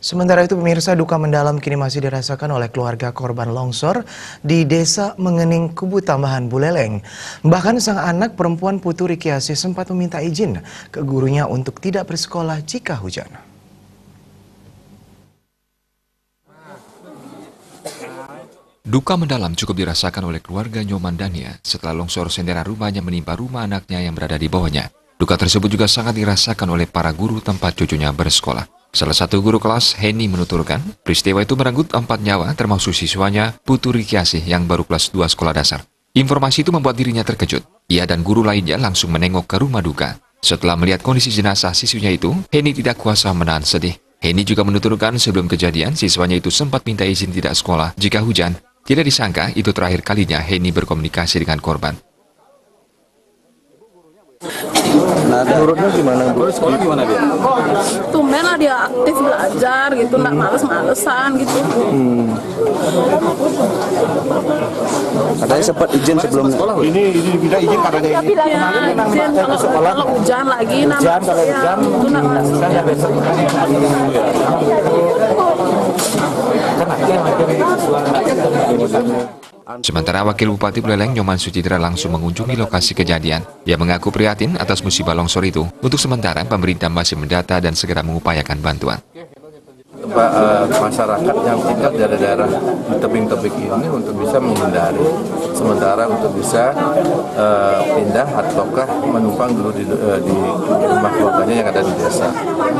Sementara itu pemirsa, duka mendalam kini masih dirasakan oleh keluarga korban longsor di Desa Mengening, Kubu Tambahan, Buleleng. Bahkan sang anak perempuan Putu Rikiasi sempat meminta izin ke gurunya untuk tidak bersekolah jika hujan. Duka mendalam cukup dirasakan oleh keluarga Nyoman Dania setelah longsor sendera rumahnya menimpa rumah anaknya yang berada di bawahnya. Duka tersebut juga sangat dirasakan oleh para guru tempat cucunya bersekolah. Salah satu guru kelas, Heni, menuturkan, peristiwa itu merenggut 4 nyawa termasuk siswanya, Putu Rikiasi yang baru kelas 2 sekolah dasar. Informasi itu membuat dirinya terkejut. Ia dan guru lainnya langsung menengok ke rumah duka. Setelah melihat kondisi jenazah siswinya itu, Heni tidak kuasa menahan sedih. Heni juga menuturkan sebelum kejadian, siswanya itu sempat minta izin tidak sekolah jika hujan. Tidak disangka itu terakhir kalinya Heni berkomunikasi dengan korban. Nah, menurutnya gimana, Bu? Sekolah gimana dia? Tumben lah dia aktif belajar gitu, nggak males-malesan gitu. Katanya sempat izin sebelum Sekolah ini tidak izin katanya ini. Ya, izin kalau hujan lagi, Hujan, kalau hujan, itu nggak masuk. Sementara Wakil Bupati Buleleng Nyoman Sucitra langsung mengunjungi lokasi kejadian. Ia mengaku prihatin atas musibah longsor itu. Untuk sementara, pemerintah masih mendata dan segera mengupayakan bantuan. Masyarakat yang tinggal di daerah di tebing-tebing ini untuk bisa menghindari, sementara untuk bisa pindah ataukah menumpang dulu di rumah keluarganya yang ada di desa.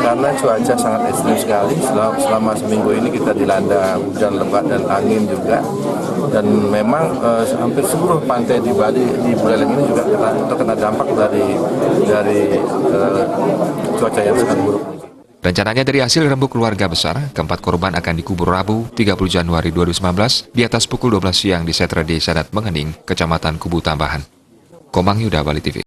Karena cuaca sangat ekstrim sekali, selama seminggu ini kita dilanda hujan lebat dan angin juga, dan memang hampir seluruh pantai di Bali, di Buleleng ini juga terkena dampak dari cuaca yang sangat buruk. Rencananya dari hasil rembuk keluarga besar, keempat korban akan dikubur Rabu 30 Januari 2019 di atas pukul 12 siang di Setre Desa Mengening, Kecamatan Kubu Tambahan. Komang Yuda, Bali TV.